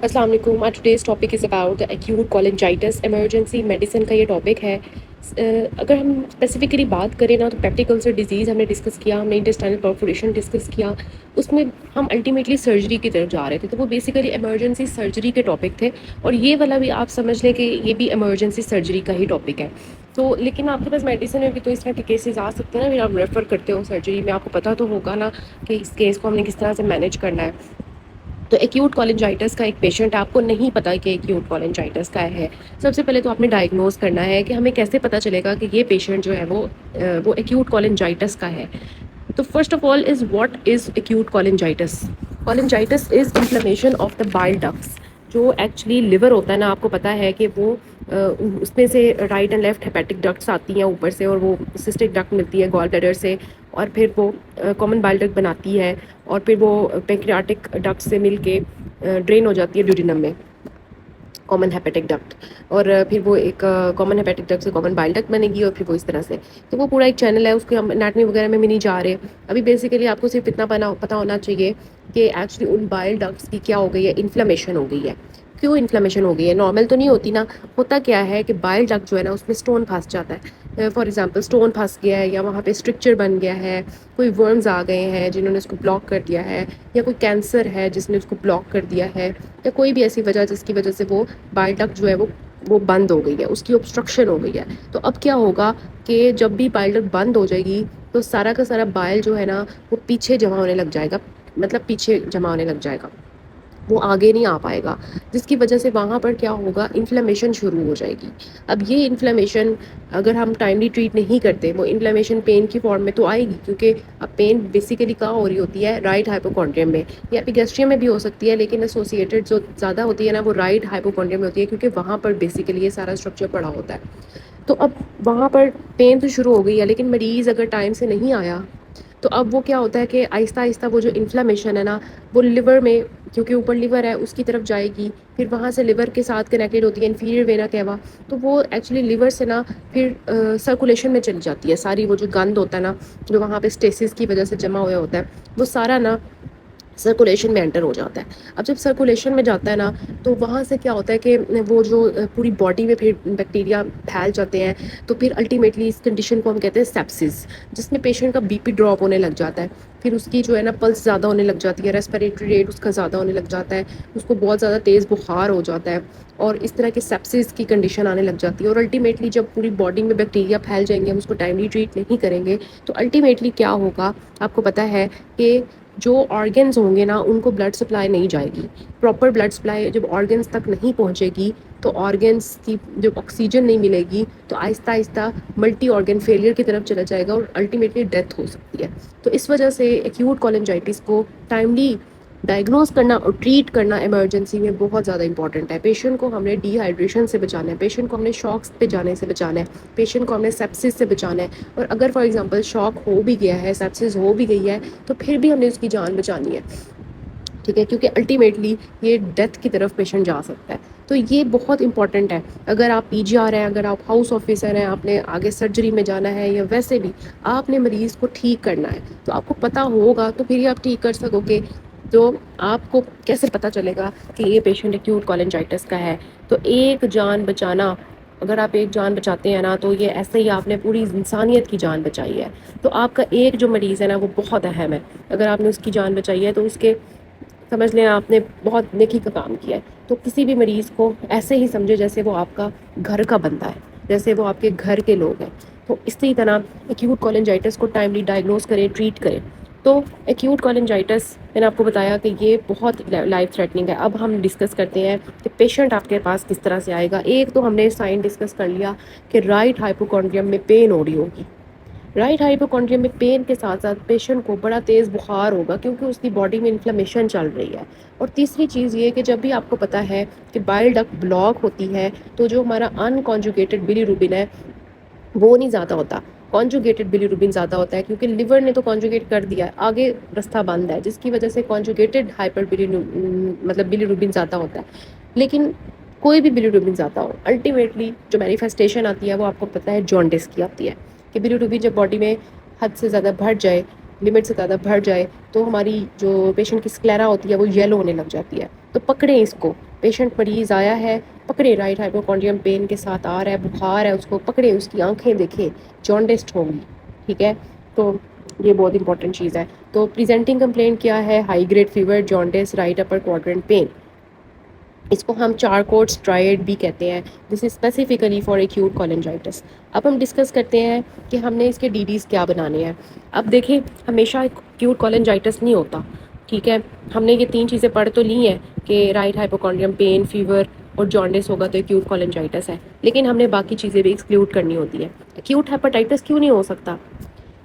السلام علیکم. آج today's topic is about acute cholangitis. Emergency medicine کا یہ ٹاپک ہے. اگر ہم اسپیسیفکلی بات کریں نا تو پیپٹیک ألسر ڈیزیز ہم نے ڈسکس کیا, ہم نے انٹسٹائنل پرفوریشن ڈسکس کیا. اس میں ہم الٹیمیٹلی سرجری کی طرف جا رہے تھے, تو وہ بیسیکلی ایمرجنسی سرجری کے ٹاپک تھے. اور یہ والا بھی آپ سمجھ لیں کہ یہ بھی ایمرجنسی سرجری کا ہی ٹاپک ہے. تو لیکن آپ کے پاس میڈیسن ہوگی تو اس طرح کے کیسز آ سکتے ہیں نا, پھر آپ ریفر کرتے ہو سرجری میں. آپ کو پتہ تو ہوگا نا کہ اس کیس کو ہم نے کس طرح سے مینیج کرنا ہے. تو ایکیوٹ کولنجائٹس کا ایک پیشنٹ, آپ کو نہیں پتا کہ ایکیوٹ کولنجائٹس کا ہے. سب سے پہلے تو آپ نے ڈائگنوز کرنا ہے کہ ہمیں کیسے پتہ چلے گا کہ یہ پیشنٹ جو ہے وہ ایکیوٹ کولنجائٹس کا ہے. تو first of all is what is acute cholangitis. Cholangitis is inflammation of the bile ducts. جو ایکچولی لیور ہوتا ہے نا, آپ کو پتا ہے کہ وہ اس میں سے right and left hepatic ducts آتی ہیں اوپر سے, اور وہ سسٹک ڈکٹ ملتی ہے گال بلیڈر سے, اور پھر وہ کامن بائل ڈکٹ بناتی ہے, اور پھر وہ پینکریاٹک ڈکٹ سے مل کے ڈرین ہو جاتی ہے ڈیوڈینم میں, کامن ہیپیٹک ڈکٹ. اور پھر وہ ایک کامن ہیپیٹک ڈکٹ سے کامن بائل ڈکٹ بنے گی, اور پھر وہ اس طرح سے. تو وہ پورا ایک چینل ہے, اس کے ہم انیٹمی وغیرہ میں بھی نہیں جا رہے. ابھی بیسیکلی آپ کو صرف اتنا پتا ہونا چاہیے کہ ایکچولی ان بائل ڈکٹس کی کیا ہو گئی ہے, انفلیمیشن ہو گئی ہے. کیوں انفلیمیشن ہو گئی ہے؟ نارمل تو نہیں ہوتی نا. ہوتا کیا ہے کہ بائل ڈکٹ جو ہے نا اس میں اسٹون پھنس جاتا ہے. فار ایگزامپل اسٹون پھنس گیا ہے, یا وہاں پہ اسٹرکچر بن گیا ہے, کوئی ورمز آ گئے ہیں جنہوں نے اس کو بلاک کر دیا ہے, یا کوئی کینسر ہے جس نے اس کو بلاک کر دیا ہے, یا کوئی بھی ایسی وجہ جس کی وجہ سے وہ بائل ڈکٹ جو ہے وہ بند ہو گئی ہے, اس کی obstruction ہو گئی ہے. تو اب کیا ہوگا کہ جب بھی بائل ڈکٹ بند ہو جائے گی تو سارا کا سارا بائل جو ہے نا وہ پیچھے جمع ہونے لگ جائے گا. مطلب پیچھے جمع ہونے لگ جائے گا, وہ آگے نہیں آ پائے گا, جس کی وجہ سے وہاں پر کیا ہوگا, انفلیمیشن شروع ہو جائے گی. اب یہ انفلیمیشن اگر ہم ٹائملی ٹریٹ نہیں کرتے, وہ انفلیمیشن پین کی فارم میں تو آئے گی, کیونکہ اب پین بیسیکلی کہاں ہو رہی ہوتی ہے, رائٹ ہائپوکونڈریم میں, یا ایپیگیسٹریم میں بھی ہو سکتی ہے, لیکن ایسوسیٹڈ جو زیادہ ہوتی ہے نا وہ رائٹ ہائپوکونڈریم میں ہوتی ہے, کیونکہ وہاں پر بیسیکلی یہ سارا اسٹرکچر پڑا ہوتا ہے. تو اب وہاں پر پین تو شروع ہو گئی ہے, لیکن مریض اگر ٹائم سے نہیں آیا تو اب وہ کیا ہوتا ہے کہ آہستہ آہستہ وہ جو انفلیمیشن ہے نا وہ لیور میں, کیونکہ اوپر لیور ہے اس کی طرف جائے گی, پھر وہاں سے لیور کے ساتھ کنیکٹڈ ہوتی ہے انفیریئر وینا کیوا. تو وہ ایکچولی لیور سے نا پھر سرکولیشن میں چلی جاتی ہے ساری, وہ جو گند ہوتا ہے نا جو وہاں پہ اسٹیسس کی وجہ سے جمع ہوا ہوتا ہے, وہ سارا نا سرکولیشن میں انٹر ہو جاتا ہے. اب جب سرکولیشن میں جاتا ہے نا تو وہاں سے کیا ہوتا ہے کہ وہ جو پوری باڈی میں پھر بیکٹیریا پھیل جاتے ہیں. تو پھر الٹیمیٹلی اس کنڈیشن کو ہم کہتے ہیں سیپسس, جس میں پیشنٹ کا بی پی ڈراپ ہونے لگ جاتا ہے. پھر اس کی جو ہے نا پلس زیادہ ہونے لگ جاتی ہے, ریسپیریٹری ریٹ اس کا زیادہ ہونے لگ جاتا ہے, اس کو بہت زیادہ تیز بخار ہو جاتا ہے, اور اس طرح کے سیپسس کی کنڈیشن آنے لگ جاتی ہے. اور الٹیمیٹلی جب پوری باڈی میں بیکٹیریا پھیل جائیں گے, ہم اس کو ٹائملی ٹریٹ نہیں کریں گے, تو الٹیمیٹلی کیا ہوگا آپ کو پتہ ہے کہ جو آرگنز ہوں گے نا ان کو بلڈ سپلائی نہیں جائے گی. پراپر بلڈ سپلائی جب آرگنز تک نہیں پہنچے گی تو آرگنز کی جب آکسیجن نہیں ملے گی تو آہستہ آہستہ ملٹی آرگن فیلئر کی طرف چلا جائے گا, اور الٹیمیٹلی ڈیتھ ہو سکتی ہے. تو اس وجہ سے ایکیوٹ کولنجائٹس کو ٹائملی ڈائگنوز کرنا اور ٹریٹ کرنا ایمرجنسی میں بہت زیادہ امپورٹنٹ ہے. پیشنٹ کو ہم نے ڈی ہائیڈریشن سے بچانا ہے, پیشنٹ کو ہم نے شاکس پہ جانے سے بچانا ہے, پیشنٹ کو ہم نے سیپسس سے بچانا ہے. اور اگر فار ایگزامپل شاک ہو بھی گیا ہے, سیپسس ہو بھی گئی ہے, تو پھر بھی ہم نے اس کی جان بچانی ہے, ٹھیک ہے, کیونکہ الٹیمیٹلی یہ ڈیتھ کی طرف پیشنٹ جا سکتا ہے. تو یہ بہت امپورٹنٹ ہے. اگر آپ پی جی آر ہیں, اگر آپ ہاؤس آفیسر ہیں, آپ نے آگے سرجری میں جانا ہے, یا ویسے بھی آپ نے مریض کو ٹھیک کرنا ہے, تو آپ کو پتہ ہوگا تو پھر ہی آپ ٹھیک کر سکو گے. تو آپ کو کیسے پتہ چلے گا کہ یہ پیشنٹ ایکیوٹ کولنجائٹس کا ہے؟ تو ایک جان بچانا, اگر آپ ایک جان بچاتے ہیں نا تو یہ ایسے ہی آپ نے پوری انسانیت کی جان بچائی ہے. تو آپ کا ایک جو مریض ہے نا وہ بہت اہم ہے. اگر آپ نے اس کی جان بچائی ہے تو اس کے سمجھ لیں آپ نے بہت نیکی کا کام کیا ہے. تو کسی بھی مریض کو ایسے ہی سمجھے جیسے وہ آپ کا گھر کا بندہ ہے, جیسے وہ آپ کے گھر کے لوگ ہیں. تو اسی طرح ایکیوٹ کولنجائٹس کو ٹائملی ڈائگنوز کریں, ٹریٹ کریں. تو ایکیوٹ کولنجائٹس میں نے آپ کو بتایا کہ یہ بہت لائف تھریٹننگ ہے. اب ہم ڈسکس کرتے ہیں کہ پیشنٹ آپ کے پاس کس طرح سے آئے گا. ایک تو ہم نے سائن ڈسکس کر لیا کہ رائٹ ہائپوکونڈریم میں پین ہو رہی ہوگی. رائٹ ہائپوکونڈریم میں پین کے ساتھ ساتھ پیشنٹ کو بڑا تیز بخار ہوگا, کیونکہ اس کی باڈی میں انفلیمیشن چل رہی ہے. اور تیسری چیز یہ کہ جب بھی آپ کو پتہ ہے کہ بائل ڈکٹ بلاک ہوتی ہے تو جو ہمارا ان کانجوگیٹڈ بلی روبن ہے وہ نہیں زیادہ ہوتا, کانجوگیٹڈ بلی روبن زیادہ ہوتا ہے, کیونکہ لیور نے تو کانجوگیٹ کر دیا ہے, آگے رستہ بند ہے, جس کی وجہ سے کانجوگیٹڈ ہائپر بلی روبن زیادہ ہوتا ہے. لیکن کوئی بھی بلی روبن زیادہ ہو, الٹیمیٹلی جو مینیفیسٹیشن آتی ہے وہ آپ کو پتہ ہے جانڈس کی آتی ہے. کہ بلی روبن جب باڈی میں حد سے زیادہ بڑھ جائے, لمٹ سے زیادہ بڑھ جائے, تو ہماری جو پیشنٹ کی اسکلیرا ہوتی ہے وہ یلو ہونے لگ جاتی ہے. تو پکڑیں اس کو, پیشنٹ مریض آیا ہے، پکڑے رائٹ ہائپوکونڈریم پین کے ساتھ آ رہا ہے، بخار ہے، اس کو پکڑے، اس کی آنکھیں دیکھیں جانڈسڈ ہوگی، ٹھیک ہے. تو یہ بہت امپورٹنٹ چیز ہے. تو پریزنٹنگ کمپلینٹ کیا ہے؟ High grade fever, jaundice, right upper quadrant pain. اس کو ہم چارکوٹ اسٹرائڈ بھی کہتے ہیں. This is specifically for acute cholangitis. اب ہم ڈسکس کرتے ہیں کہ ہم نے اس کے ڈی ڈیز کیا بنانے ہیں. اب دیکھیں ہمیشہ ایکیوٹ کولنجائٹس نہیں ہوتا، ٹھیک ہے. ہم نے یہ 3 چیزیں پڑھ تو لی ہیں کہ رائٹ ہائپوکونڈریم پین، فیور اور جانڈس ہوگا تو ایکیوٹ کولنجائٹس ہے، لیکن ہم نے باقی چیزیں بھی ایکسکلوڈ کرنی ہوتی ہے. ایکیوٹ ہیپاٹائٹس کیوں نہیں ہو سکتا؟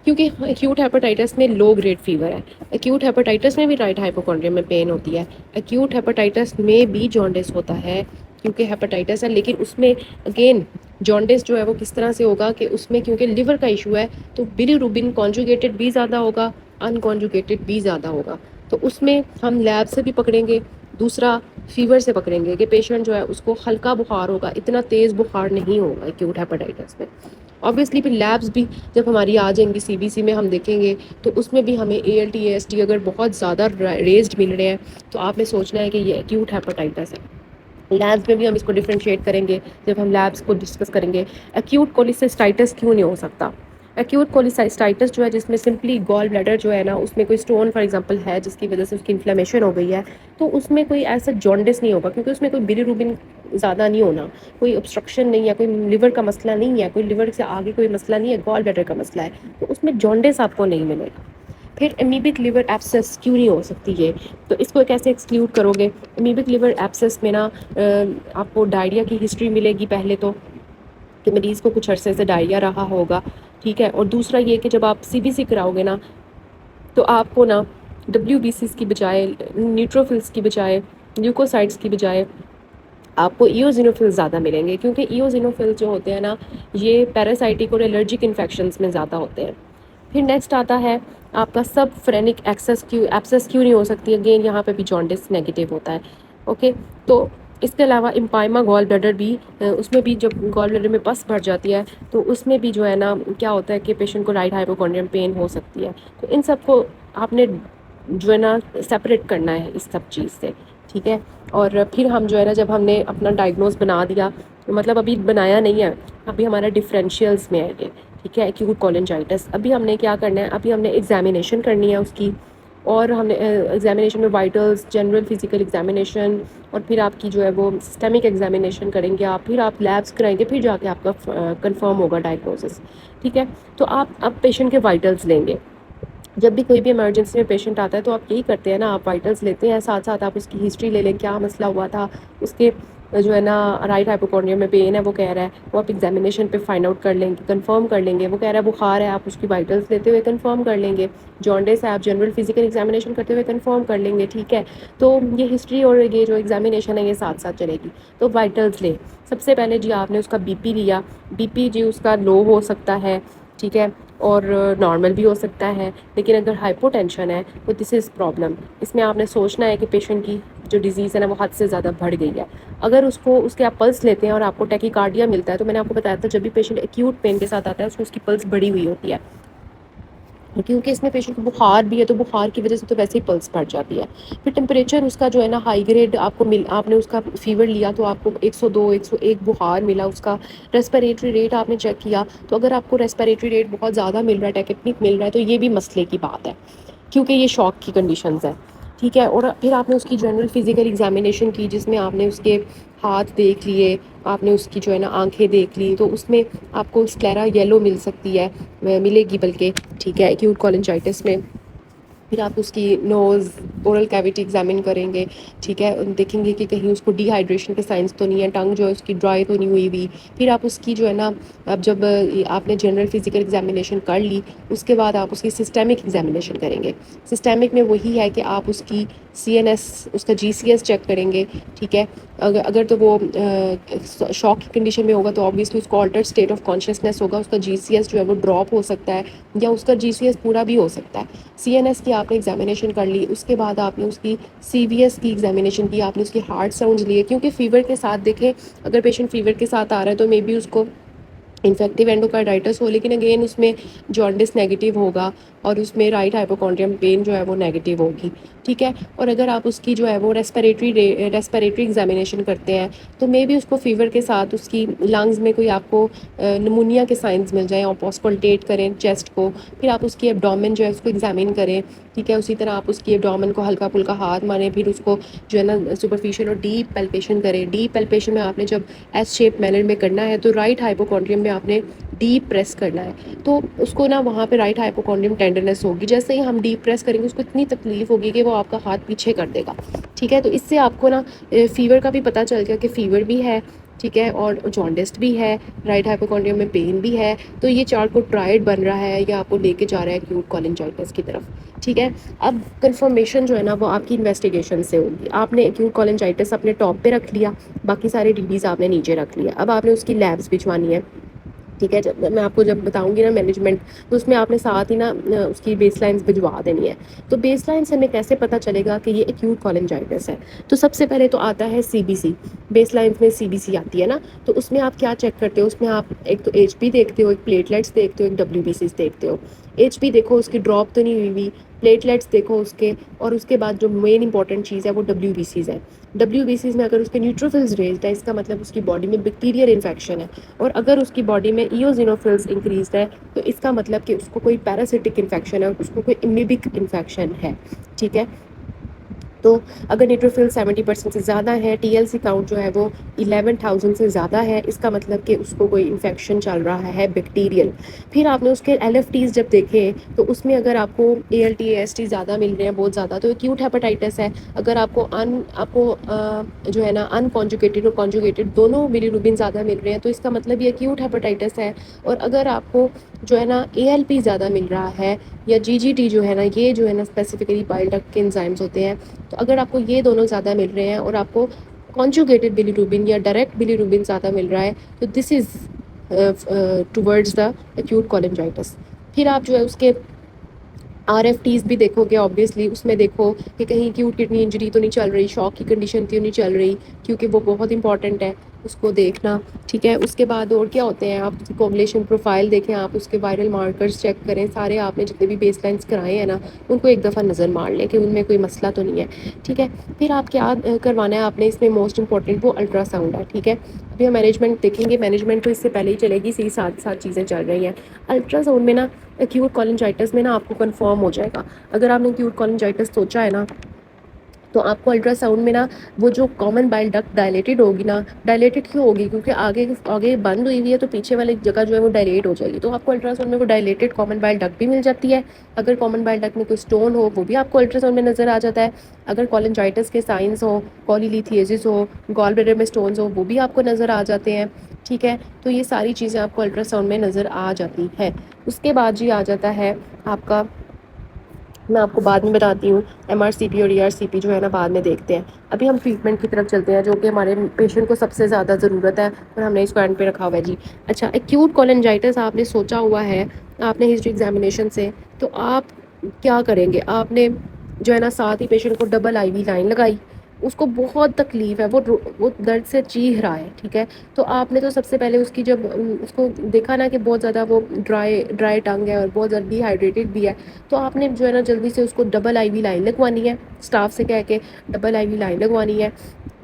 کیونکہ ایکیوٹ ہیپاٹائٹس میں لو گریڈ فیور ہے. ایکیوٹ ہیپاٹائٹس میں بھی رائٹ ہائپوکونڈریم میں پین ہوتی ہے. ایکیوٹ ہیپاٹائٹس میں بھی جانڈس ہوتا ہے کیونکہ ہیپاٹائٹس ہے، لیکن اس میں اگین جانڈس جو ہے وہ کس طرح سے ہوگا کہ اس میں کیونکہ لیور کا ایشو ہے تو بلی کانجوگیٹڈ بھی زیادہ ہوگا، ان کانجوگیٹڈ بھی زیادہ ہوگا. تو اس میں ہم لیب سے بھی پکڑیں گے، دوسرا فیور سے پکڑیں گے کہ پیشنٹ جو ہے اس کو ہلکا بخار ہوگا، اتنا تیز بخار نہیں ہوگا ایکیوٹ ہیپاٹائٹس میں. obviously پھر لیبس بھی جب ہماری آ جائیں گی سی بی سی میں ہم دیکھیں گے تو اس میں بھی ہمیں A L T A S T اگر بہت زیادہ ریزڈ مل رہے ہیں تو آپ نے سوچنا ہے کہ یہ ایکیوٹ ہیپاٹائٹس ہے. لیبس میں بھی ہم اس کو ڈفرینشیٹ کریں گے جب ہم لیبس کو ڈسکس کریں گے. ایکیوٹ کولیسسٹائٹس کیوں نہیں ہو سکتا؟ ایکیوٹ کولیسسٹائٹس جو ہے جس میں سمپلی گال بلیڈر جو ہے نا اس میں کوئی اسٹون فار ایگزامپل ہے جس کی وجہ سے اس کی انفلیمیشن ہو گئی ہے، تو اس میں کوئی ایسا جانڈس نہیں ہوگا کیونکہ اس میں کوئی بلی زیادہ نہیں ہونا، کوئی obstruction نہیں ہے، کوئی لیور کا مسئلہ نہیں ہے، کوئی لیور سے آگے کوئی مسئلہ نہیں ہے، گال بلیڈر کا مسئلہ ہے، تو اس میں جانڈس آپ کو نہیں ملے گا. پھر امیبک لیور ایبسس کیوں نہیں ہو سکتی یہ؟ تو اس کو کیسے ایکسکلیوڈ کرو گے؟ امیبک لیور ایبسس میں نا آپ کو ڈائریا کی ہسٹری ملے گی پہلے تو کہ مریض کو کچھ عرصے سے ڈائریا رہا ہوگا، ٹھیک ہے. اور دوسرا یہ کہ جب آپ سی بی سی کراؤ گے نا تو آپ کو نا ڈبلیو بی سیز کی بجائے، نیوٹروفلس کی بجائے، لیوکوسائٹس کی بجائے آپ کو ایوزینوفل زیادہ ملیں گے کیونکہ ایوزینوفل جو ہوتے ہیں نا یہ پیراسائٹک اور الرجک انفیکشنز میں زیادہ ہوتے ہیں. پھر نیکسٹ آتا ہے آپ کا سب فرینک ایکسس کیوں نہیں ہو سکتی؟ اگین یہاں پہ بھی جانڈس نیگیٹو ہوتا ہے. اوکے، تو اس کے علاوہ امپائما گال بلیڈر بھی اس میں بھی جب گال بلیڈر میں پس بھر جاتی ہے تو اس میں بھی جو ہے نا کیا ہوتا ہے کہ پیشنٹ کو رائٹ ہائپوکونڈریم پین ہو سکتی ہے. تو ان سب کو آپ نے جو ہے نا سپریٹ کرنا ہے اس سب چیز سے، ٹھیک ہے. اور پھر ہم جو ہے نا جب ہم نے اپنا ڈائگنوز بنا دیا، مطلب ابھی بنایا نہیں ہے، ابھی ہمارا ڈفرینشیلز میں ہے یہ، ٹھیک ہے، ایکیوٹ کولنجائٹس. ابھی ہم نے کیا کرنا ہے؟ ابھی ہم نے ایگزامینیشن کرنی ہے اس کی، اور ہم نے ایگزامینیشن میں وائٹلز، جنرل فزیکل ایگزامینیشن، اور پھر آپ کی جو ہے وہ سسٹمک ایگزامینیشن کریں گے آپ، پھر آپ لیبس کرائیں گے، پھر جا کے آپ کا کنفرم ہوگا ڈائگنوسس، ٹھیک ہے. تو آپ اب پیشنٹ کے وائٹلز لیں گے. جب بھی کوئی بھی ایمرجنسی میں پیشنٹ آتا ہے تو آپ یہی کرتے ہیں نا، آپ وائٹلز لیتے ہیں، ساتھ ساتھ آپ اس کی ہسٹری لے لیں، کیا مسئلہ ہوا تھا اس کے جو ہے نا رائٹ ہائپوکونڈریم میں پین ہے وہ کہہ رہا ہے، وہ آپ ایگزامینیشن پہ فائنڈ آؤٹ کر لیں گے، کنفرم کر لیں گے. وہ کہہ رہا ہے بخار ہے، آپ اس کی وائٹلز لیتے ہوئے کنفرم کر لیں گے. جانڈس ہے، آپ جنرل فزیکل ایگزامینیشن کرتے ہوئے کنفرم کر لیں گے، ٹھیک ہے. تو یہ ہسٹری اور یہ جو ایگزامینیشن ہے یہ ساتھ ساتھ چلے گی. تو وائٹلز لیں سب سے پہلے جی. آپ نے اس کا بی پی لیا، بی پی جی اس کا لو ہو سکتا ہے، ٹھیک ہے، اور نارمل بھی ہو سکتا ہے، لیکن اگر ہائپو ٹینشن ہے تو دس از پرابلم. اس میں آپ نے سوچنا ہے کہ پیشنٹ کی جو ڈیزیز ہے نا وہ حد سے زیادہ بڑھ گئی ہے. اگر اس کو اس کے آپ پلس لیتے ہیں اور آپ کو ٹیکیکارڈیا ملتا ہے، تو میں نے آپ کو بتایا تھا جب بھی پیشنٹ ایکیوٹ پین کے ساتھ آتا ہے اس کی پلس بڑھی ہوئی ہوتی ہے، کیونکہ اس میں پیشنٹ کو بخار بھی ہے تو بخار کی وجہ سے تو ویسے ہی پلس بڑھ جاتی ہے. پھر ٹمپریچر اس کا جو ہے نا ہائی گریڈ آپ کو آپ نے اس کا فیور لیا تو آپ کو 102 101 بخار ملا. اس کا ریسپیریٹری ریٹ آپ نے چیک کیا تو اگر آپ کو ریسپیریٹری ریٹ بہت زیادہ مل رہا ہے، ٹیکیپنک مل رہا ہے، تو یہ بھی مسئلے کی بات ہے کیونکہ یہ شوک کی کنڈیشنز ہے، ٹھیک ہے. اور پھر آپ نے اس کی جنرل فزیکل ایگزامینیشن کی جس میں آپ نے اس کے ہاتھ دیکھ لیے، آپ نے اس کی جو ہے نا آنکھیں دیکھ لی، تو اس میں آپ کو اسکلیرا یلو مل سکتی ہے، ملے گی بلکہ، ٹھیک ہے، ایکیوٹ کولنجائٹس میں. پھر آپ اس کی نوز اورل کیویٹی ایگزامن کریں گے، ٹھیک ہے، دیکھیں گے کہ کہیں اس کو ڈی ہائیڈریشن کے سائنس تو نہیں ہے، ٹنگ جو ہے اس کی ڈرائی تو نہیں ہوئی ہوئی. پھر آپ اس کی جو ہے نا اب جب آپ نے جنرل فزیکل ایگزامینیشن کر لی اس کے بعد آپ اس کی سسٹمک ایگزامینیشن کریں گے. سسٹمک میں وہی ہے کہ آپ اس کی سی این ایس، اس کا جی سی ایس چیک کریں گے، ٹھیک ہے. اگر تو وہ شوک کی کنڈیشن میں ہوگا تو آبویسلی اس کو آلٹر اسٹیٹ آف کانشیسنیس ہوگا، اس کا جی سی ایس جو ہے وہ ڈراپ ہو سکتا ہے یا اس کا جی سی ایس پورا بھی ہو سکتا ہے. سی این ایس کی آپ نے ایگزامینیشن کر لی، اس کے بعد آپ نے اس کی سی وی ایس کی ایگزامینیشن کی، آپ نے اس کی ہارٹ ساؤنڈز لیے، کیونکہ فیور کے ساتھ دیکھیں اگر پیشنٹ فیور کے ساتھ آ رہا ہے تو مے بی اس کو انفیکٹیو اینڈوکارڈائٹس ہو، لیکن اگین اس میں جانڈس نیگیٹو ہوگا اور اس میں رائٹ ہائپوکونڈریم پین جو ہے وہ نیگیٹو ہوگی. ٹھیک ہے. اور اگر آپ اس کی جو ہے وہ ریسپریٹری ایگزامینیشن کرتے ہیں تو مے بھی اس کو فیور کے ساتھ اس کی لنگز میں کوئی آپ کو نمونیا کے سائنز مل جائیں. آپ پاسپلٹیٹ کریں چیسٹ کو, پھر آپ اس کی ایبڈومن جو ہے اس کو ایگزامین کریں. ٹھیک ہے. اسی طرح آپ اس کی ایبڈومن کو ہلکا پھلکا ہاتھ ماریں, پھر اس کو جو ہے نا سپرفیشیل اور ڈیپ پیلپیشن کریں. ڈیپ پیلپیشن میں آپ نے جب ایس شیپ مینر میں کرنا ہے تو رائٹ ہائپوکونڈریم میں آپ نے ڈیپ پریس کرنا ہے. تو اس کو نا وہاں پہ رائٹ ہائپوکونڈریم ٹینڈرنیس ہوگی. جیسے ہی ہم ڈیپ پریس کریں گے اس کو اتنی تکلیف ہوگی کہ وہ آپ کا ہاتھ پیچھے کر دے گا. ٹھیک ہے. تو اس سے آپ کو نا فیور کا بھی پتہ چل گیا کہ فیور بھی ہے, ٹھیک ہے, اور جانڈسٹ بھی ہے, رائٹ ہائپوکونڈریم میں پین بھی ہے. تو یہ چارٹ کو ٹرائڈ بن رہا ہے یا آپ کو لے کے جا رہا ہے ایکیوٹ کولنجائٹس کی طرف. ٹھیک ہے. اب کنفرمیشن جو ہے نا وہ آپ کی انویسٹیگیشن سے ہوگی. آپ نے ایکیوٹ کولنجائٹس اپنے ٹاپ پہ رکھ لیا, باقی سارے ڈیٹیز آپ نے نیچے رکھ لیا. اب آپ نے اس کی لیبس بھجوانی ہے. ٹھیک ہے. جب میں آپ کو جب بتاؤں گی نا مینجمنٹ, تو اس میں آپ نے ساتھ ہی نا اس کی بیس لائنس بھجوا دینی ہے. تو بیس لائن سے ہمیں کیسے پتہ چلے گا کہ یہ ایکیوٹ کولنجائٹس ہے؟ تو سب سے پہلے تو آتا ہے سی بی سی. بیس لائنس میں سی بی سی آتی ہے نا, تو اس میں آپ کیا چیک کرتے ہو؟ اس میں آپ ایک تو ایچ پی دیکھتے ہو, ایک پلیٹلیٹس دیکھتے ہو, ایک ڈبلیو بی سیز دیکھتے ہو. ایچ پی دیکھو اس کی ڈراپ تو نہیں ہوئی ہوئی, پلیٹلیٹس دیکھو اس کے, اور اس کے بعد جو مین امپورٹنٹ چیز ہے وہ ڈبلیو بی سیز ہے. ڈبلیو بی سیز میں اگر اس کے نیوٹروفلز ریزڈ ہے اس کا مطلب اس کی باڈی میں بیکٹیریل انفیکشن ہے, اور اگر اس کی باڈی میں ایوزینوفلز انکریزڈ ہے تو اس کا مطلب کہ اس کو کوئی پیراسٹک انفیکشن ہے, اور اس کو کوئی امیبک انفیکشن ہے. ٹھیک ہے. تو اگر نیوٹروفل 70% سے زیادہ ہے, ٹی ایل سی کاؤنٹ جو ہے وہ 11,000 سے زیادہ ہے, اس کا مطلب کہ اس کو کوئی انفیکشن چل رہا ہے بیکٹیریل. پھر آپ نے اس کے ایل ایف ٹیز جب دیکھے تو اس میں اگر آپ کو A L T A S T زیادہ مل رہے ہیں, بہت زیادہ, تو ایکیوٹ ہیپاٹائٹس ہے. اگر آپ کو جو ہے نا ان کانجوگیٹڈ اور کانجوگیٹڈ دونوں بلیروبن زیادہ مل رہے ہیں تو اس کا مطلب یہ ایکیوٹ ہیپاٹائٹس ہے. اور اگر آپ کو جو ہے نا اے ایل پی زیادہ مل رہا ہے, یا جی جی ٹی جو ہے نا, یہ جو ہے نا اسپیسیفکلی بائل ڈکٹ کے انزائمز ہوتے ہیں, تو اگر آپ کو یہ دونوں زیادہ مل رہے ہیں اور آپ کو کانجوگیٹڈ بلیروبن یا ڈائریکٹ بلیروبن زیادہ مل رہا ہے, تو this is towards the acute کولنجائٹس. پھر آپ جو ہے اس کے آر ایف ٹیز بھی دیکھو گے آبویسلی. اس میں دیکھو کہ کہیں ایکیوٹ کڈنی انجری تو نہیں چل رہی, شوک کی کنڈیشن تو نہیں چل رہی, کیونکہ وہ بہت امپورٹنٹ ہے اس کو دیکھنا. ٹھیک ہے. اس کے بعد اور کیا ہوتے ہیں, آپ کوگولیشن پروفائل دیکھیں, آپ اس کے وائرل مارکرز چیک کریں. سارے آپ نے جتنے بھی بیس لائنس کرائے ہیں نا ان کو ایک دفعہ نظر مار لیں کہ ان میں کوئی مسئلہ تو نہیں ہے. ٹھیک ہے. پھر آپ کیا کروانا ہے آپ نے, اس میں موسٹ امپورٹنٹ وہ الٹرا ساؤنڈ ہے. ٹھیک ہے. ابھی ہم مینجمنٹ دیکھیں گے, مینجمنٹ تو اس سے پہلے ہی چلے گی, صحیح ساتھ ساتھ چیزیں چل رہی ہیں. الٹرا ساؤنڈ میں نا ایکیوٹ کولنجائٹس میں نا آپ کو کنفرم ہو جائے گا. اگر آپ نے ایکیوٹ کولنجائٹس سوچا ہے نا, تو آپ کو الٹرا ساؤنڈ میں نا وہ جو کامن بائل ڈکٹ ڈائلیٹڈ ہوگی نا, ڈائلیٹڈ کیوں ہوگی؟ کیونکہ آگے بند ہوئی ہوئی ہے, تو پیچھے والی جگہ جو ہے وہ ڈائلیٹ ہو جائے گی. تو آپ کو الٹرا ساؤنڈ میں وہ ڈائلیٹڈ کامن بائل ڈکٹ بھی مل جاتی ہے. اگر کامن بائل ڈکٹ میں کوئی اسٹون ہو وہ بھی آپ کو الٹرا ساؤنڈ میں نظر آ جاتا ہے. اگر کولنجائٹس کے سائنس ہو, کولیلیتھیسس ہو, گال بلیڈر میں اسٹونز ہو, وہ بھی آپ کو نظر آ جاتے ہیں. ٹھیک ہے. تو یہ ساری چیزیں آپ کو الٹرا ساؤنڈ میں نظر آ جاتی ہے. اس کے بعد جی آ جاتا ہے آپ کا, میں آپ کو بعد میں بتاتی ہوں, ایم آر سی پی اور ای آر سی پی جو ہے نا بعد میں دیکھتے ہیں. ابھی ہم ٹریٹمنٹ کی طرف چلتے ہیں, جو کہ ہمارے پیشنٹ کو سب سے زیادہ ضرورت ہے, اور ہم نے اس کو اینڈ پہ رکھا ہوا ہے. جی اچھا, ایکیوٹ کولنجائٹس آپ نے سوچا ہوا ہے, آپ نے ہسٹری ایگزامینیشن سے, تو آپ کیا کریں گے؟ آپ نے جو ہے نا ساتھ ہی پیشنٹ کو ڈبل آئی وی لائن لگائی. اس کو بہت تکلیف ہے, وہ درد سے چیخ رہا ہے. ٹھیک ہے. تو آپ نے تو سب سے پہلے اس کی جب اس کو دیکھا نا کہ بہت زیادہ وہ ڈرائی ٹنگ ہے اور بہت زیادہ ڈی ہائیڈریٹڈ بھی ہے, تو آپ نے جو ہے نا جلدی سے اس کو ڈبل آئی وی لائن لگوانی ہے. اسٹاف سے کہہ کے ڈبل آئی وی لائن لگوانی ہے.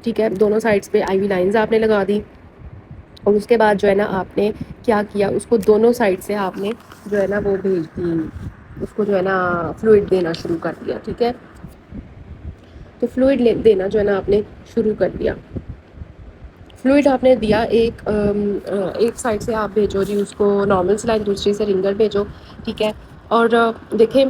ٹھیک ہے. دونوں سائڈس پہ آئی وی لائنز آپ نے لگا دی. اور اس کے بعد جو ہے نا آپ نے کیا کیا, اس کو دونوں سائڈ سے آپ نے جو ہے نا وہ بھیج دی, اس کو جو ہے نا فلوئڈ دینا شروع کر دیا. ٹھیک ہے. تو فلوئڈ دینا جو ہے نا آپ نے شروع کر دیا. فلوئڈ آپ نے دیا, ایک سائڈ سے آپ بھیجو جی اس کو نارمل سلائن, دوسری سے رنگر بھیجو. ٹھیک ہے. اور دیکھیں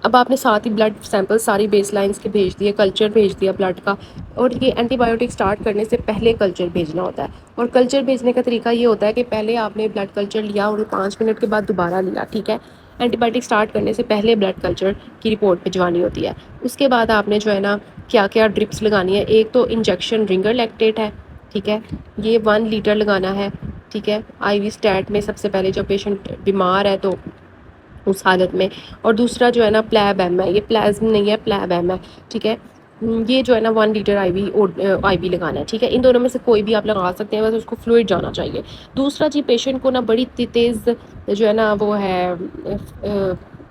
اب آپ نے ساتھ ہی بلڈ سیمپل ساری بیس لائنس کے بھیج دیے, کلچر بھیج دیا بلڈ کا. اور یہ اینٹی بایوٹک اسٹارٹ کرنے سے پہلے کلچر بھیجنا ہوتا ہے. اور کلچر بھیجنے کا طریقہ یہ ہوتا ہے کہ پہلے آپ نے بلڈ کلچر لیا اور 5 منٹ کے بعد دوبارہ لیا. ٹھیک ہے. اینٹی بایوٹک اسٹارٹ کرنے سے پہلے بلڈ کلچر کی رپورٹ بھجوانی ہوتی ہے. اس کے بعد آپ نے جو ہے نا کیا کیا ڈرپس لگانی ہے. ایک تو انجیکشن رنگر لیکٹیٹ ہے. ٹھیک ہے. یہ 1 لیٹر لگانا ہے. ٹھیک ہے. آئی وی اسٹیٹ میں سب سے پہلے جب پیشنٹ بیمار ہے تو اس حالت میں. اور دوسرا جو ہے نا پلیب ایم ہے, یہ پلازم نہیں ہے, پلیب ایم ہے. ٹھیک ہے. یہ جو ہے نا 1 لیٹر آئی وی لگانا ہے. ٹھیک ہے. ان دونوں میں سے کوئی بھی آپ لگا سکتے ہیں, بس اس کو فلوئڈ جانا چاہیے. دوسرا جی پیشنٹ کو نا بڑی تیز جو ہے نا وہ ہے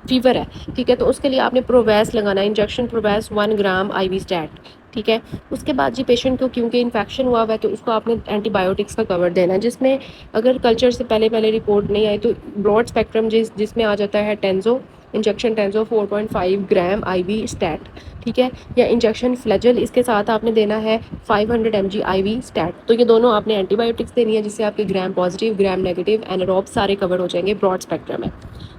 فیور ہے، ٹھیک ہے، تو اس کے لیے آپ نے پروویس لگانا ہے، انجیکشن پروویس 1 گرام آئی وی اسٹیٹ، ٹھیک ہے۔ اس کے بعد جی پیشنٹ کو کیونکہ انفیکشن ہوا ہوا ہے تو اس کو آپ نے اینٹی بایوٹکس کا کور دینا ہے، جس میں اگر کلچر سے پہلے رپورٹ نہیں آئی تو براڈ اسپیکٹرم جس میں آ جاتا ہے ٹینزو، انجیکشن ٹینزو 4.5 گرام آئی وی اسٹیٹ، ٹھیک ہے، یا انجیکشن فلیجل، اس کے ساتھ آپ نے دینا ہے 500 mg آئی وی اسٹیٹ۔ تو یہ دونوں آپ نے اینٹی بایوٹکس دینی ہے، جس سے آپ کے گرام پازیٹیو گرام نیگیٹو ایناروب سارے کور ہو جائیں گے براڈ اسپیکٹرم میں۔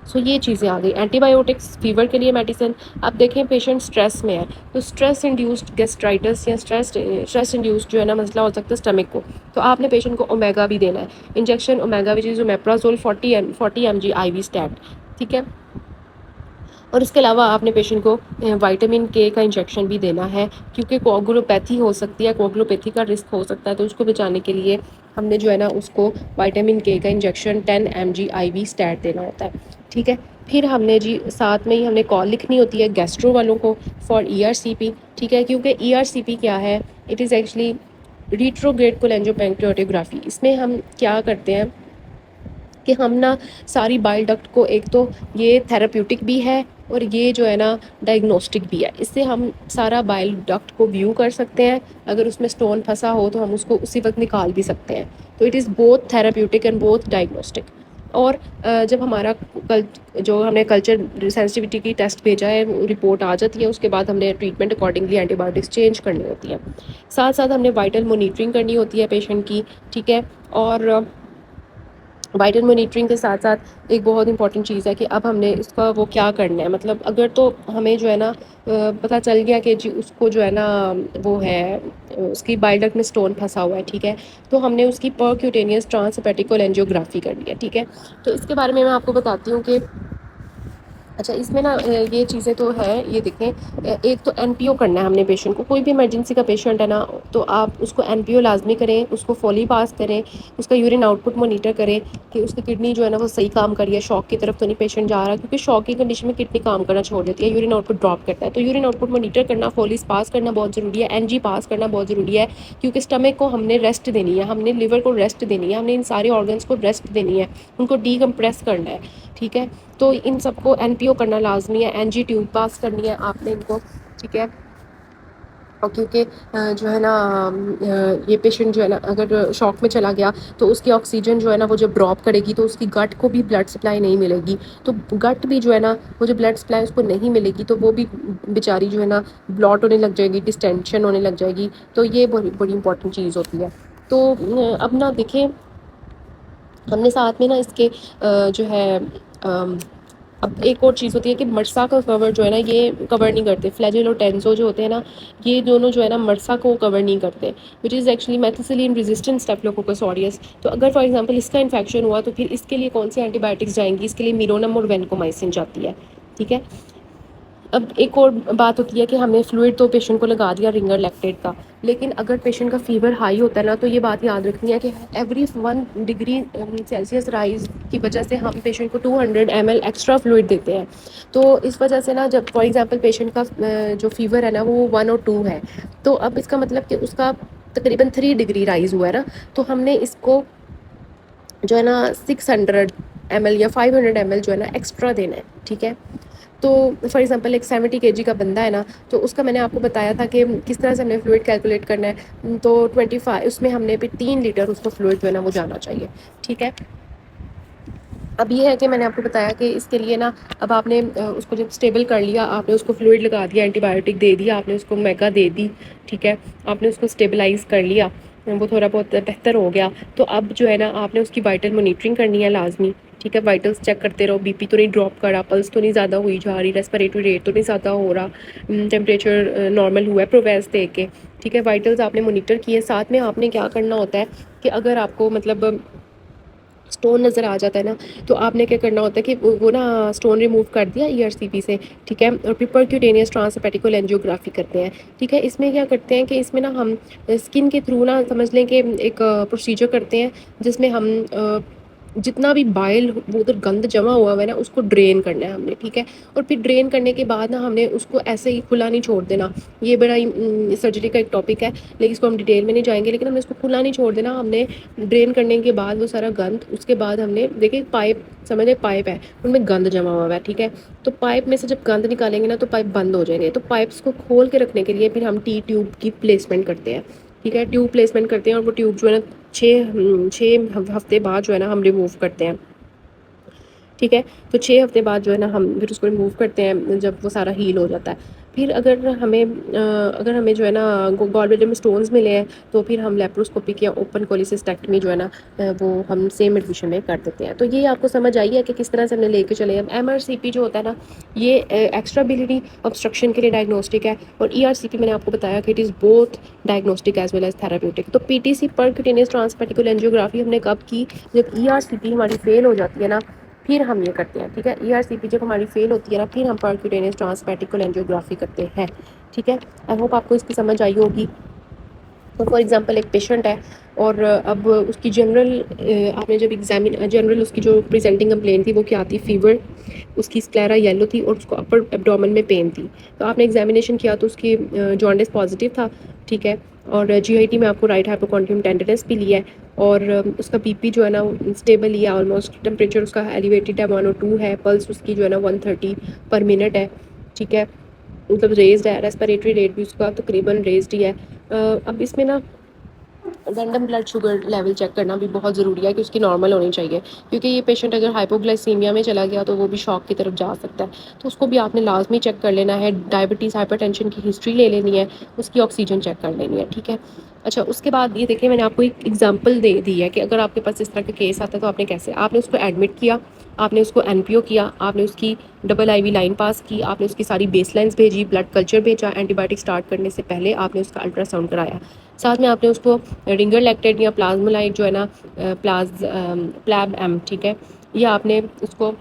سو یہ چیزیں آ گئی اینٹی بایوٹکس فیور کے لیے میڈیسن۔ اب دیکھیں پیشنٹ اسٹریس میں ہے تو اسٹریس انڈیوسڈ گیسٹرائٹس یا اسٹریس انڈیوسڈ جو ہے نا مسئلہ ہو سکتا ہے اسٹمک کو، تو آپ نے پیشنٹ کو اومیگا بھی دینا ہے، انجیکشن اومیگا وچ از اومیپرازول 40 mg آئی وی اسٹیٹ، ٹھیک ہے۔ اور اس کے علاوہ آپ نے پیشنٹ کو وائٹامن کے کا انجیکشن بھی دینا ہے، کیونکہ کوگولوپیتھی ہو سکتی ہے، کوگولوپیتھی کا رسک ہو سکتا ہے، تو اس کو بچانے کے لیے ہم نے جو ہے نا اس کو وائٹامن کے کا انجیکشن 10 mg آئی وی اسٹیٹ دینا ہوتا ہے، ٹھیک ہے۔ پھر ہم نے جی ساتھ میں ہی ہم نے کال لکھنی ہوتی ہے گیسٹرو والوں کو فار ای آر سی پی، ٹھیک ہے، کیونکہ ای آر سی پی کیا ہے، اٹ از ایکچولی ریٹروگریڈ کولینجوپینکریاٹوگرافی۔ اس میں ہم کیا کرتے ہیں کہ ہم نا ساری بائل ڈکٹ کو، ایک تو یہ تھراپیوٹک بھی ہے اور یہ جو ہے نا ڈائگنوسٹک بھی ہے، اس سے ہم سارا بائل ڈکٹ کو ویو کر سکتے ہیں، اگر اس میں اسٹون پھنسا ہو تو ہم اس کو اسی وقت نکال بھی سکتے ہیں، تو it is both therapeutic and both diagnostic. اور جب ہمارا جو ہم نے کلچر سینسٹیوٹی کی ٹیسٹ بھیجا ہے وہ رپورٹ آ جاتی ہے، اس کے بعد ہم نے treatment accordingly antibiotics change کرنی ہوتی ہے، ساتھ ساتھ ہم نے وائٹل مونیٹرنگ کرنی ہوتی ہے پیشنٹ کی، ٹھیک ہے۔ اور وائٹل مانیٹرنگ کے ساتھ ساتھ ایک بہت امپورٹنٹ چیز ہے کہ اب ہم نے اس کا وہ کیا کرنا ہے، مطلب اگر تو ہمیں جو ہے نا پتہ چل گیا کہ جی اس کو جو ہے نا وہ ہے اس کی بائل ڈکٹ میں اسٹون پھنسا ہوا ہے، ٹھیک ہے، تو ہم نے اس کی پرکیوٹینیس ٹرانس ہیپیٹک کولینجیوگرافی کرنی ہے، ٹھیک ہے۔ تو اس کے بارے میں آپ کو بتاتی ہوں کہ اچھا اس میں نا یہ چیزیں تو ہیں، یہ دیکھیں ایک تو این پی او کرنا ہے ہم نے پیشنٹ کو، کوئی بھی ایمرجنسی کا پیشنٹ ہے نا تو آپ اس کو این پی او لازمی کریں، اس کو فولی پاس کریں، اس کا یورین آؤٹ پٹ مانیٹر کریں کہ اس کی کڈنی جو ہے نا وہ صحیح کام کر رہی ہے، شوک کی طرف تو نہیں پیشنٹ جا رہا، کیونکہ شوک کی کنڈیشن میں کڈنی کام کرنا چھوڑ دیتی ہے، یورین آؤٹ پٹ ڈراپ کرتا ہے، تو یورین آؤٹ پٹ مانیٹر کرنا، فولیز پاس کرنا بہت ضروری ہے، این جی پاس کرنا بہت ضروری ہے، کیونکہ اسٹمک کو ہم نے ریسٹ دینی ہے، ہم نے لیور کو ریسٹ دینی ہے، ہم نے ان سارے آرگنس کو ریسٹ دینی ہے، ان کو ڈی کمپریس کرنا ہے، ٹھیک ہے۔ تو ان سب کو این پی او کرنا لازمی ہے، این جی ٹیوب پاس کرنی ہے آپ نے ان کو، ٹھیک ہے۔ اور کیونکہ جو ہے نا یہ پیشنٹ جو ہے نا اگر شوک میں چلا گیا تو اس کی آکسیجن جو ہے نا وہ جب ڈراپ کرے گی تو اس کی گٹ کو بھی بلڈ سپلائی نہیں ملے گی، تو گٹ بھی جو ہے نا وہ جو بلڈ سپلائی اس کو نہیں ملے گی تو وہ بھی بیچاری جو ہے نا بلاٹ ہونے لگ جائے گی، ڈسٹینشن ہونے لگ جائے گی، تو یہ بڑی بڑی امپورٹنٹ چیز ہوتی ہے۔ تو اب نا دیکھیں ہم نے ساتھ میں نا اس کے جو ہے اب ایک اور چیز ہوتی ہے کہ مرسا کا کور جو ہے نا یہ کور نہیں کرتے، فلیجل اور ٹینزو جو ہوتے ہیں نا یہ دونوں جو ہے نا مرسا کو کور نہیں کرتے، وچ از ایکچولی میتھیسیلین ریزسٹنٹ اسٹیفلوکوکس اوریس۔ تو اگر فار ایگزامپل اس کا انفیکشن ہوا تو پھر اس کے لیے کون سی اینٹی بایوٹکس جائیں گی، اس کے لیے میرونم اور وینکومائسن جاتی ہے، ٹھیک ہے۔ اب ایک اور بات ہوتی ہے کہ ہم نے فلوئڈ تو پیشنٹ کو لگا دیا رنگر لیکٹیٹ کا، لیکن اگر پیشنٹ کا فیور ہائی ہوتا ہے نا تو یہ بات یاد رکھنی ہے کہ ایوری 1 ڈگری سیلسیس رائز کی وجہ سے ہم پیشنٹ کو 200 ml ایکسٹرا فلوئڈ دیتے ہیں، تو اس وجہ سے نا جب فار ایگزامپل پیشنٹ کا جو فیور ہے نا وہ 1 اور 2 ہے، تو اب اس کا مطلب کہ اس کا تقریباً 3 ڈگری رائز ہوا ہے نا، تو ہم نے اس کو جو ہے نا 600 ml یا 500 ml جو ہے نا ایکسٹرا دینا ہے، ٹھیک ہے۔ تو فار ایگزامپل ایک 70 kg کا بندہ ہے نا تو اس کا میں نے آپ کو بتایا تھا کہ کس طرح سے ہم نے فلوئڈ کیلکولیٹ کرنا ہے، تو 25 اس میں ہم نے پھر 3 لیٹر اس کو فلوئڈ جو ہے نا وہ جانا چاہیے، ٹھیک ہے۔ اب یہ ہے کہ میں نے آپ کو بتایا کہ اس کے لیے نا اب آپ نے اس کو جب اسٹیبل کر لیا، آپ نے اس کو فلوئڈ لگا دیا، اینٹی بایوٹک دے دیا، آپ نے اس کو میگا دے دی، ٹھیک ہے، آپ نے اس کو اسٹیبلائز کر لیا، وہ تھوڑا بہت بہتر ہو گیا، تو اب جو ہے نا آپ نے اس کی وائٹل مانیٹرنگ کرنی ہے لازمی، ٹھیک ہے، وائٹلس چیک کرتے رہو، بی پی تو نہیں ڈراپ کرا، پلس تو نہیں زیادہ ہوئی جا رہی، ریسپریٹری ریٹ تو نہیں زیادہ ہو رہا، ٹیمپریچر نارمل ہوا ہے پروویز دے کے، ٹھیک ہے، وائٹلس آپ نے مانیٹر کیے، ساتھ میں آپ نے کیا کرنا ہوتا ہے کہ اگر آپ کو مطلب اسٹون نظر آ جاتا ہے نا تو آپ نے کیا کرنا ہوتا ہے کہ وہ نا اسٹون ریموو کر دیا ای آر سی پی سے، ٹھیک ہے، اور پھر پرکیوٹینیس ٹرانس ہیپیٹک کولینجیوگرافی کرتے ہیں، ٹھیک ہے۔ اس میں کیا کرتے ہیں کہ اس میں نا ہم اسکن کے تھرو نا سمجھ لیں کہ ایک پروسیجر کرتے ہیں جس میں ہم جتنا بھی بائل وہ ادھر گند جمع ہوا ہے نا اس کو ڈرین کرنا ہے ہم نے، ٹھیک ہے. اور پھر ڈرین کرنے کے بعد نا ہم نے اس کو ایسے ہی کھلا نہیں چھوڑ دینا. یہ بڑا سرجری کا ایک ٹاپک ہے لیکن اس کو ہم ڈیٹیل میں نہیں جائیں گے، لیکن ہم نے اس کو کھلا نہیں چھوڑ دینا. ہم نے ڈرین کرنے کے بعد وہ سارا گند، اس کے بعد ہم نے دیکھیں پائپ، سمجھے پائپ ہے ان میں گند جمع ہوا ہے، ٹھیک ہے. تو پائپ میں سے جب گند نکالیں گے نا تو پائپ بند ہو جائیں گے. تو پائپس کو کھول کے رکھنے کے لیے پھر ہم ٹی ٹیوب کی پلیسمنٹ کرتے ہیں، ٹھیک ہے. ٹیوب پلیسمنٹ کرتے ہیں اور وہ ٹیوب جو ہے نا 6 ہفتے بعد جو ہے نا ہم ریموو کرتے ہیں، ٹھیک ہے. تو 6 ہفتے بعد جو ہے نا ہم پھر اس کو ریموو کرتے ہیں جب وہ سارا ہیل ہو جاتا ہے. پھر اگر ہمیں جو ہے نا گال بلیڈر میں اسٹونز ملے ہیں تو پھر ہم لیپروسکوپک یا اوپن کولیسسٹیکٹمی جو ہے نا وہ ہم سیم ایڈمیشن میں کر دیتے ہیں. تو یہ آپ کو سمجھ آئی ہے کہ کس طرح سے ہم نے لے کے چلے. اب ایم آر سی پی جو ہوتا ہے نا یہ ایکسٹرا بلیڈنگ obstruction کے لیے ڈائگنوسٹک ہے، اور ای آر سی پی میں نے آپ کو بتایا کہ it is both diagnostic as well as therapeutic. تو پی ٹی سی پرکوٹینیس ٹرانسپیٹیکل اینجیوگرافی ہم نے کب کی؟ جب ای آر سی پی ہماری فیل ہو جاتی ہے نا پھر ہم یہ کرتے ہیں، ٹھیک ہے. ای آر سی پی جب ہماری فیل ہوتی ہے نا پھر ہم پرکوٹینیس ٹرانسپیٹیکل اینجیوگرافی کرتے ہیں، ٹھیک ہے. آئی ہوپ آپ کو اس کی سمجھ آئی ہوگی. تو فار ایگزامپل ایک پیشنٹ ہے اور اب اس کی جنرل آپ نے جب جنرل اس کی جو پریزنٹنگ کمپلین تھی وہ کیا تھی؟ فیور، اس کی اسکلیرا یلو تھی اور اس کو اپر ایبڈومن میں پین تھی. تو آپ نے ایگزامینیشن کیا تو اس کی جانڈس پازیٹیو تھا، ٹھیک ہے. اور جی آئی ٹی میں آپ کو رائٹ ہائپوکونڈریم ٹینڈرنس بھی لیا ہے، اور اس کا بی پی جو ہے نا اسٹیبل ہی ہے آلموسٹ. ٹمپریچر اس کا ایلیویٹڈ ہے 102 ہے، پلس اس کی جو ہے نا 130 پر منٹ ہے، ٹھیک ہے. مطلب ریزڈ ہے، ریسپریٹری ریٹ بھی اس کا تقریباً ریزڈ ہی ہے. اب اس میں نا random blood sugar level check کرنا بھی بہت ضروری ہے کہ اس کی نارمل ہونی چاہیے، کیونکہ یہ پیشنٹ اگر ہائپوگلائسیمیا میں چلا گیا تو وہ بھی شوک کی طرف جا سکتا ہے. تو اس کو بھی آپ نے لازمی چیک کر لینا ہے. ڈائبٹیز، ہائپر ٹینشن کی ہسٹری لے لینی ہے، اس کی آکسیجن چیک کر لینی ہے، ٹھیک ہے. اچھا اس کے بعد یہ دیکھیں میں نے آپ کو ایک ایگزامپل دے دی ہے کہ اگر آپ کے پاس اس طرح کا کیس آتا ہے تو آپ نے کیسے، آپ نے اس کو ایڈمٹ کیا، آپ نے اس کو این پی او کیا، آپ نے اس کی ڈبل آئی وی لائن پاس کی، آپ نے اس کی ساری بیس لائنس بھیجی، بلڈ کلچر بھیجا. اینٹی بایوٹک اسٹارٹ کرنے سے پہلے آپ نے اس کا الٹرا ساؤنڈ کرایا. ساتھ میں آپ نے اس کو رنگر لیکٹیڈ یا پلازمولائٹ جو ہے نا پلیب ایم، ٹھیک ہے، یہ آپ نے اس کو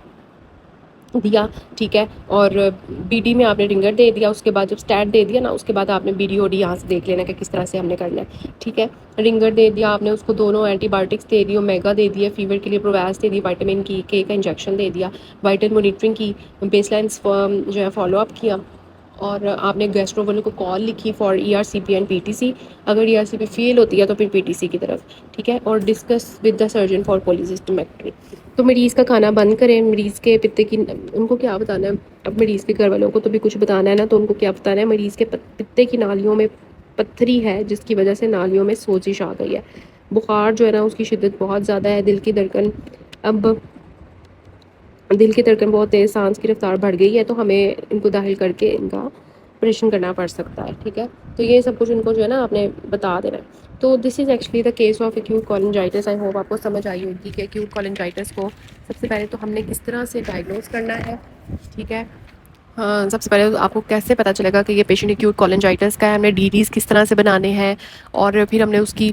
دیا، ٹھیک ہے. اور بی ڈی میں آپ نے رنگر دے دیا. اس کے بعد جب اسٹیٹ دے دیا نا اس کے بعد آپ نے بی ڈی او ڈی یہاں سے دیکھ لینا کہ کس طرح سے ہم نے کرنا ہے، ٹھیک ہے. رنگر دے دیا آپ نے اس کو، دونوں اینٹی بایوٹکس دے دی، اومیگا دے دیا، فیور کے لیے پروویس دے دی، وائٹامن کی کے کا انجیکشن دے دیا، وائٹل مانیٹرنگ کی، بیس لائنس جو ہے فالو اپ کیا. اور آپ نے گیسٹرو والوں کو کال لکھی for E R C P and P T C. اگر ای آر سی پی فیل ہوتی ہے تو پھر پی ٹی سی کی طرف، ٹھیک ہے. اور discuss with the surgeon for cholecystectomy. تو مریض کا کھانا بند کریں. مریض کے پتے کی، ان کو کیا بتانا ہے اب مریض کے گھر والوں کو تو بھی کچھ بتانا ہے نا، تو ان کو کیا بتانا ہے، مریض کے پتے کی نالیوں میں پتھری ہے جس کی وجہ سے نالیوں میں سوزش آ گئی ہے. بخار جو ہے نا اس کی شدت بہت زیادہ ہے. دل کی دھڑکن، اب دل کی دھڑکن بہت تیز، سانس کی رفتار بڑھ گئی ہے، تو ہمیں ان کو داخل کر کے ان کا آپریشن کرنا پڑ سکتا ہے، ٹھیک ہے. تو یہ سب کچھ ان کو جو ہے نا آپ نے بتا دینا ہے. تو this is actually the case of acute cholangitis. I hope آپ کو سمجھ آئی ہوگی کہ ایکیوٹ کولنجائٹس کو سب سے پہلے تو ہم نے کس طرح سے ڈائگنوز کرنا ہے، ٹھیک ہے. ہاں، سب سے پہلے آپ کو کیسے پتہ چلے گا کہ یہ پیشنٹ ایکیوٹ کولنجائٹس کا ہے، ہم نے ڈی ڈیز کس طرح سے بنانے ہیں، اور پھر ہم نے اس کی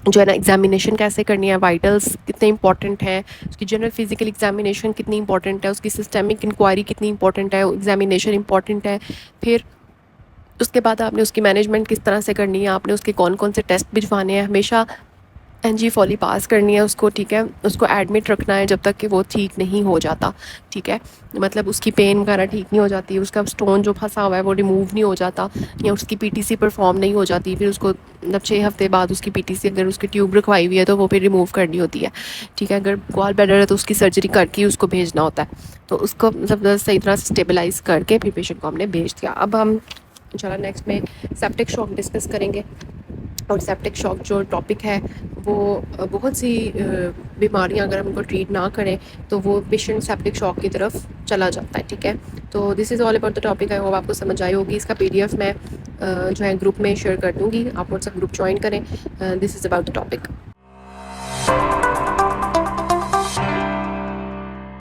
جو ہے نا ایگزامینیشن کیسے کرنی ہے، وائٹلس کتنے امپورٹنٹ ہیں، اس کی جنرل فزیکل ایگزامینیشن کتنی امپورٹنٹ ہے، اس کی سسٹمک انکوائری کتنی امپورٹنٹ ہے، ایگزامینیشن امپورٹنٹ ہے. پھر اس کے بعد آپ نے اس کی مینجمنٹ کس طرح سے کرنی ہے، آپ نے اس کے کون کون سے ٹیسٹ بھجوانے ہیں، ہمیشہ این جی فولی پاس کرنی ہے اس کو، ٹھیک ہے. اس کو ایڈمٹ رکھنا ہے جب تک کہ وہ ٹھیک نہیں ہو جاتا، ٹھیک ہے. مطلب اس کی پین وغیرہ ٹھیک نہیں ہو جاتی، اس کا اسٹون جو پھنسا ہوا ہے وہ ریموو نہیں ہو جاتا، یا اس کی پی ٹی سی پرفارم نہیں ہو جاتی. پھر اس کو مطلب 6 ہفتے بعد اس کی پی ٹی سی اگر اس کی ٹیوب رکھوائی ہوئی ہے تو وہ پھر ریموو کرنی ہوتی ہے، ٹھیک ہے. اگر گال بلیڈر ہے تو اس کی سرجری کر کے اس کو بھیجنا ہوتا ہے. تو اس کو مطلب صحیح طرح سے اسٹیبلائز کر کے پھر پیشنٹ کو ہم نے بھیج دیا. اب ہم انشاءاللہ نیکسٹ میں سیپٹک شاک ڈسکس کریں گے. اور سیپٹک شاک جو ٹاپک ہے وہ بہت سی بیماریاں اگر ہم ان کو ٹریٹ نہ کریں تو وہ پیشنٹ سیپٹک شاک کی طرف چلا جاتا ہے، ٹھیک ہے. تو this is all about the topic. ہے وہ آپ کو سمجھ آئی ہوگی. اس کا پی ڈی ایف میں جو ہے گروپ میں شیئر کر دوں گی، آپ واٹس ایپ گروپ جوائن کریں. دس از اباؤٹ دا ٹاپک.